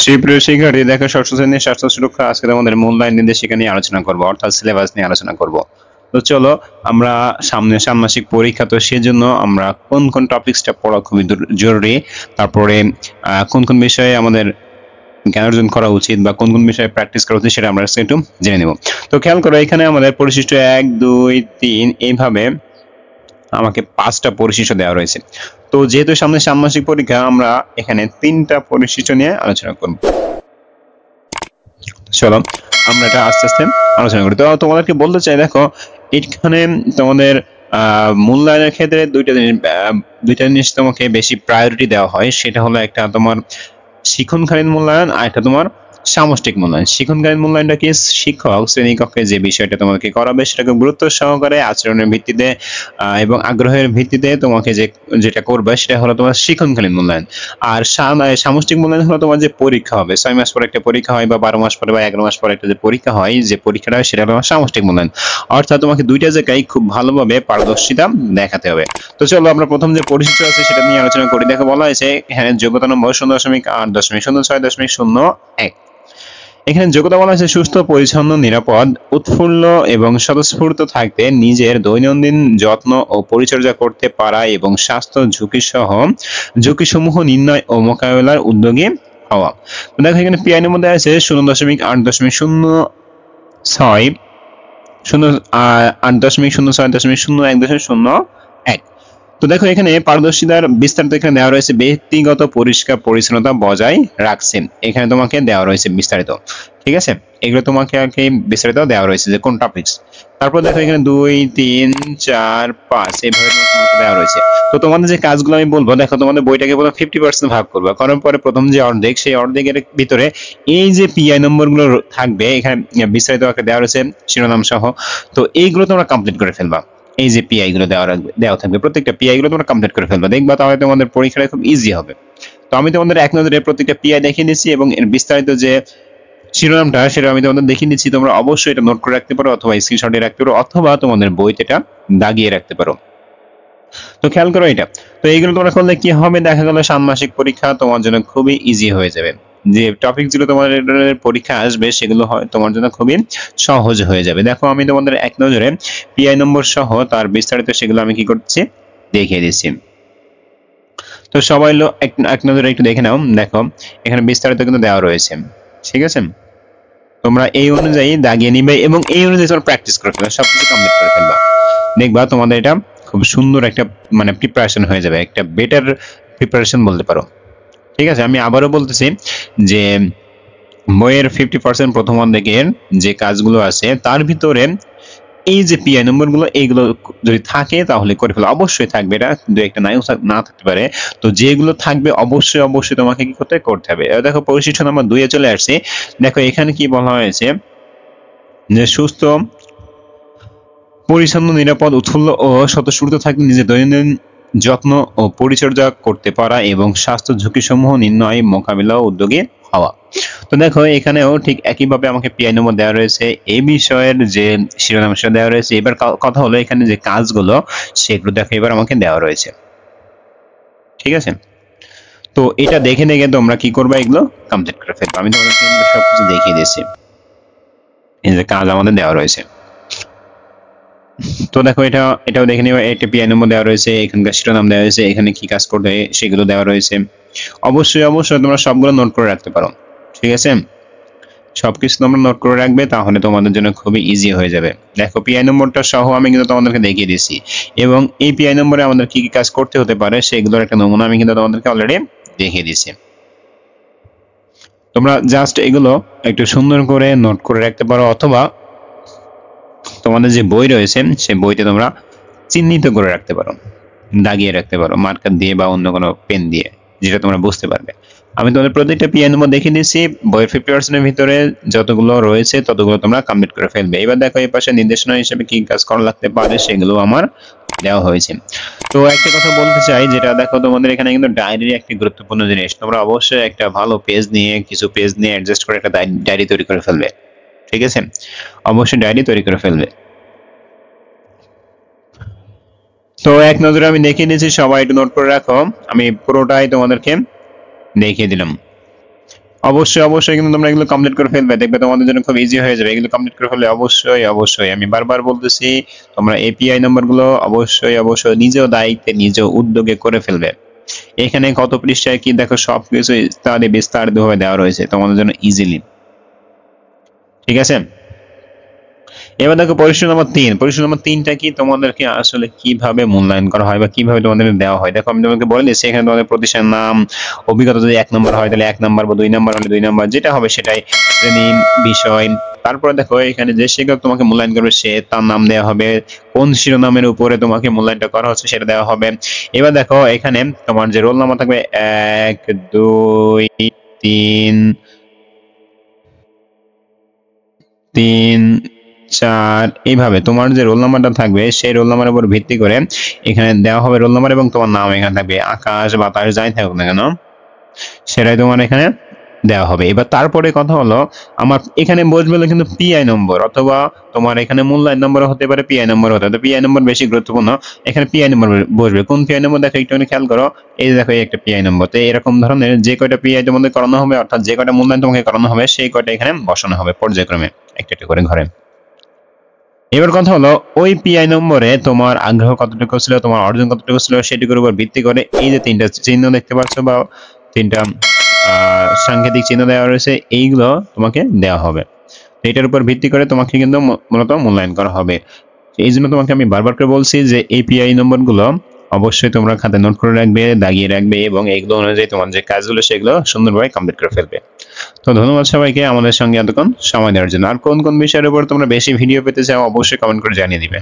সুপ্রিয় শিক্ষার্থী, দেখো ষষ্ঠ শ্রেণীর স্বাস্থ্য সুরক্ষা আজকে আমাদের মূল্যায়ন নির্দেশিকা নিয়ে আলোচনা করব, অর্থাৎ সিলেবাস নিয়ে আলোচনা করব। তো চলো, আমরা সামনে ষান্মাসিক পরীক্ষা, তো সেজন্য আমরা কোন কোন টপিকসটা পড়া খুবই জরুরি, তারপরে কোন কোন বিষয়ে আমাদের জ্ঞান অর্জন করা উচিত বা কোন কোন বিষয়ে প্র্যাকটিস করা উচিত সেটা আমরা আজকে একটু জেনে নেব। তো খেয়াল করো, এখানে আমাদের পরিশিষ্ট 1 2 3 এইভাবে আমাকে 5টা পরিশিষ্ট দেওয়া রয়েছে। তো যেহেতু সামনে ষান্মাসিক পরীক্ষা, আমরা এখানে 3টা পরিশিষ্ট নিয়ে আলোচনা করব। চলো আমরা এটা আস্তে আস্তে আলোচনা করি। তো তোমাদেরকে বলতে চাই, দেখো এখানে তোমাদের মূল্যায়নের ক্ষেত্রে দুইটা জিনিস তোমাকে বেশি প্রায়োরিটি দেওয়া হয়। সেটা হলো একটা তোমার শিক্ষণকালীন মূল্যায়ন, আর একটা তোমার সামষ্টিক মূল্যায়ন। শিক্ষণকালীন মূল্যায়নটা কি, শিক্ষক শ্রেণীকক্ষে যে বিষয়টা তোমাকে করাবে সেটাকে গুরুত্ব সহকারে আচরণের ভিত্তিতে এবং আগ্রহের ভিত্তিতে তোমাকে যেটা করবে সেটা হলো তোমার শিক্ষণকালীন মূল্যায়ন। আর সামষ্টিক মূল্যায়ন হলো তোমার যে পরীক্ষা হবে, 6 মাস পরে একটা পরীক্ষা হয় বা 12 মাস পরে বা 11 মাস পরে একটা যে পরীক্ষা হয়, যে পরীক্ষাটা হয় সেটা হলো সামষ্টিক মূল্যায়ন। অর্থাৎ তোমাকে দুইটা জায়গায় খুব ভালোভাবে পারদর্শিতা দেখাতে হবে। তো চলো আমরা প্রথম যে পরিচিত আছে সেটা নিয়ে আলোচনা করি। দেখো বলা হয়েছে এখানে যোগ্যতা নম্বর 0.8.0601। এখানে যোগ্যতা বলা হয়েছে সুস্থ, পরিচ্ছন্ন, নিরাপদ, উৎফুল্ল এবং স্বতঃস্ফূর্ত থাকতে নিজের দৈনন্দিন যত্ন ও পরিচর্যা করতে পারা এবং স্বাস্থ্য ঝুঁকিসমূহ নির্ণয় ও মোকাবেলার উদ্যোগী হওয়া। দেখো এখানে পিআইএর মধ্যে আছে 0.8.06 0.8.06.01.01। তো দেখো এখানে পারদর্শিতার বিস্তারিত এখানে দেওয়া রয়েছে, ব্যক্তিগত পরিষ্কার পরিচ্ছন্নতা বজায় রাখছেন, এখানে তোমাকে দেওয়া রয়েছে বিস্তারিত। ঠিক আছে, এগুলো তোমাকে বিস্তারিত দেওয়া রয়েছে যে কোন টপিকস। তারপর দেখো এখানে 2 3 4 5 এইভাবে তোমাকে দেওয়া রয়েছে। তো তোমাদের যে কাজগুলো আমি বলবো, দেখো তোমাদের বইটাকে প্রথম 50% ভাগ করবে, করার পরে প্রথম যে অর্ধেক, সেই অর্ধেকের ভিতরে এই যে পিআই নম্বরগুলো থাকবে এখানে বিস্তারিত আকারে দেওয়া রয়েছে শিরোনাম সহ। তো এইগুলো তোমরা কমপ্লিট করে ফেলবা। এই যে পিআই গুলো দেওয়া থাকবে, প্রত্যেকটা পিআই গুলো তোমরা কমপ্লিট করে ফেলবা, দেখবা তাহলে তোমাদের পরীক্ষাটা খুব ইজি হবে। তো আমি তোমাদের এক নজরে প্রত্যেকটা পিআই দেখিয়ে দিচ্ছি এবং এর বিস্তারিত যে শিরোনামটা সেটা আমি তোমাদের দেখিয়ে দিচ্ছি। তোমরা অবশ্যই এটা নোট করে রাখতে পারো অথবা স্ক্রিনশটে রাখতে পারো অথবা তোমাদের বইতে এটা দাগিয়ে রাখতে পারো। তো খেয়াল করো এটা। তো এইগুলো তোমরা করলে কি হবে, দেখা গেল ষান্মাসিক পরীক্ষা তোমার জন্য খুবই ইজি হয়ে যাবে। যে টপিক গুলো তোমাদের পরীক্ষা আসবে সেগুলো হয় তোমার জন্য খুবই সহজ হয়ে যাবে। দেখো আমি তোমাদের এক নজরে পিআই নম্বর সহ তার বিস্তারিত সেগুলো আমি কি করছি দেখিয়ে দিচ্ছি। তো সবাই এক নজরে একটু দেখে নাও। দেখো এখানে বিস্তারিত কিন্তু দেওয়া রয়েছে, ঠিক আছে। তোমরা এই অনুযায়ী দাগিয়ে নিবে এবং এই অনুযায়ী তোমরা প্র্যাকটিস করে ফেলবে, সবকিছু কমপ্লিট করে ফেলবা, দেখবা তোমাদের এটা খুব সুন্দর একটা মানে প্রিপারেশন হয়ে যাবে, একটা বেটার প্রিপারেশন বলতে পারো। ঠিক আছে, আমি আবারও বলতেছি যে বইয়ের 50% প্রথম অর্ধেকের যে কাজগুলো আছে তার ভিতরে এই যে পিআই নম্বরগুলো এইগুলো যদি থাকে তাহলে করে ফেলো, অবশ্যই থাকবে, এটা দু একটা না থাকতে পারে। তো যেগুলো থাকবে অবশ্যই অবশ্যই তোমাকে কি করতে হবে। দেখো পরিশিষ্ট নাম্বার 2 এ চলে আসছে। দেখো এখানে কি বলা হয়েছে যে সুস্থ, পরিচ্ছন্ন, নিরাপদ, উৎফুল্ল ও স্বতঃস্ফূর্ত থাকতে নিজের দৈনন্দিন যত্ন ও পরিচর্যা করতে পারা এবং স্বাস্থ্য ঝুঁকিসমূহ নির্ণয়, মোকাবিলা ও উদ্যোগী হওয়া। তো দেখো এখানেও ঠিক একইভাবে আমাকে পিআই নম্বর দেওয়া রয়েছে, এই বিষয়ের যে শিরোনাম সেটা দেওয়া রয়েছে। এবার কথা হলো এখানে যে কাজগুলো সেগুলো দেখো এবার আমাকে দেওয়া রয়েছে, ঠিক আছে। তো এটা দেখে দেখে তোমরা কি করবে, এগুলো কমপ্লিট করে ফেলবে। আমি তোমাদেরকে সবকিছু দেখিয়ে দিচ্ছি, এই যে কাজ আমাদের দেওয়া রয়েছে। তো দেখো এটাও দেখে নিও, একটা পিআই নম্বর দেওয়া রয়েছে, এখানকার শিরোনাম দেওয়া রয়েছে, এখানে কি কাজ করবে সেগুলো দেওয়া রয়েছে। অবশ্যই অবশ্যই তোমরা সবগুলো নোট করে রাখতে পারো, ঠিক আছে। সবকিছু তোমরা নোট করে রাখবে, তাহলে তোমাদের জন্য খুবই ইজি হয়ে যাবে। দেখো পিআই নম্বরটা সহ আমি কিন্তু তোমাদেরকে দেখিয়ে দিচ্ছি এবং এই পিআই নম্বরে আমাদের কি কি কাজ করতে হতে পারে সেগুলোর একটা নমুনা আমি কিন্তু তোমাদেরকে অলরেডি দেখিয়ে দিচ্ছি। তোমরা জাস্ট এগুলো একটু সুন্দর করে নোট করে রাখতে পারো অথবা তোমাদের যে বই রয়েছে সেই বইতে তোমরা চিহ্নিত করে রাখতে পারো, দাগিয়ে রাখতে পারো মার্কার দিয়ে বা অন্য কোনো পেন দিয়ে, যেটা তোমরা বুঝতে পারবে। আমি তোমাদের প্রত্যেকটা পিআই নম্বর দেখিয়ে দিচ্ছি, বইয়ের 50% এর ভিতরে যতগুলো রয়েছে ততগুলো তোমরা কমপ্লিট করে ফেলবে। এবার দেখো এই পাশে নির্দেশনা হিসেবে কি কাজ করা লাগতে পারে সেগুলো আমার দেওয়া হয়েছে। তো একটা কথা বলতে চাই, যেটা দেখো তোমাদের এখানে কিন্তু ডায়েরি একটি গুরুত্বপূর্ণ জিনিস, তোমরা অবশ্যই একটা ভালো পেজ নিয়ে কিছু পেজ নিয়ে অ্যাডজাস্ট করে একটা ডায়েরি তৈরি করে ফেলবে, ঠিক আছে। অবশ্যই ডায়েরি তৈরি করে ফেলবে। তো এক নজরে আমি দেখিয়ে দিয়েছি, সবাই একটু নোট করে রাখো, আমি পুরোটাই তোমাদেরকে দেখিয়ে দিলাম। অবশ্যই কিন্তু তোমরা এগুলো কমপ্লিট করে ফেলবে, দেখবে তোমাদের জন্য খুব ইজি হয়ে যাবে। এগুলো কমপ্লিট করে ফেললে অবশ্যই আমি বারবার বলতেছি, তোমরা এপিআই নাম্বারগুলো অবশ্যই নিজেও দায়িত্বে নিজেও উদ্যোগে করে ফেলবে। এখানে কত পৃষ্ঠায় কি দেখো, সবকিছু বিস্তারিতভাবে দেওয়া রয়েছে তোমাদের জন্য ইজিলি। ঠিক আছে, এবার দেখো পরিশোধ নম্বর 3। পরিশোধ নম্বর 3টা কি, তোমাদেরকে আসলে কিভাবে মূল্যায়ন করা হয় বা কিভাবে তোমাদের দেওয়া হয়। দেখো আমি তোমাকে বলে দিচ্ছি, এখানে তোমাদের প্রতিষ্ঠানের নাম, অভিজ্ঞতা যদি 1 নম্বর হয় তাহলে 1 নম্বর, বা 2 নম্বর হলে 2 নম্বর, যেটা হবে সেটাই, শ্রেণী, বিষয়। তারপরে দেখো এখানে যে শিক্ষক তোমাকে মূল্যায়ন করবে সে তার নাম দেওয়া হবে, কোন শিরোনামের উপরে তোমাকে মূল্যায়নটা করা হচ্ছে সেটা দেওয়া হবে। এবার দেখো এখানে তোমার যে রোল নাম্বার থাকবে 1 2 3 3 4, এইভাবে তোমার যে রোল নাম্বারটা থাকবে সেই রোল নাম্বারের উপর ভিত্তি করে এখানে দেওয়া হবে রোল নাম্বার, এবং তোমার নাম এখানে থাকবে। আকাশ বাতাস যাই থাকুক না কেন সেটাই তোমার এখানে দেওয়া হবে। এবার তারপরে কথা হলো, আমার এখানে বসবে কিন্তু পিআই নম্বর, অথবা তোমার এখানে মূল্যায়ন নম্বর হতে পারে, পিআই নম্বর হতে পারে। পিআই নম্বর বেশি গুরুত্বপূর্ণ, এখানে পিআই নম্বর বসবে। কোন পিআই নম্বর দেখো একটুখানি খেয়াল করো, এই যে দেখো এই একটা পিআই নম্বর। তো এরকম ধরনের যে কয়টা পিআই তোমাদের করানো হবে, অর্থাৎ যে কয়টা মূল্যায়ন তোমাকে করানো হবে সেই কয়টা এখানে বসানো হবে পর্যায়ক্রমে একটা একটা করে ঘরে। এবার কথা হলো, ওই পিআই নম্বরে তোমার আগ্রহ কতটুকু ছিল, তোমার অর্জন কতটুকু ছিল, সেটির উপর ভিত্তি করে এই যে 3টা চিহ্ন দেখতে পাচ্ছ, বা 3টা সাংকেতিক চিহ্ন দেওয়া রয়েছে, এইগুলো তোমাকে দেওয়া হবে। তো এটার উপর ভিত্তি করে তোমাকে কিন্তু মূলত মূল্যায়ন করা হবে। এই জন্য তোমাকে আমি বারবার করে বলছি যে এই পিআই নম্বরগুলো অবশ্যই তোমরা খাতায় নোট করে রাখবে, দাগিয়ে রাখবে, এবং এইগুলো অনুযায়ী তোমার যে কাজগুলো সেগুলো সুন্দরভাবে কমপ্লিট করে ফেলবে। তো ধন্যবাদ সবাইকে আমাদের সঙ্গে এতক্ষণ সময় দেওয়ার জন্য। আর কোন কোন বিষয়ের উপর তোমরা বেশি ভিডিও পেতে চাও অবশ্যই কমেন্ট করে জানিয়ে দিবে।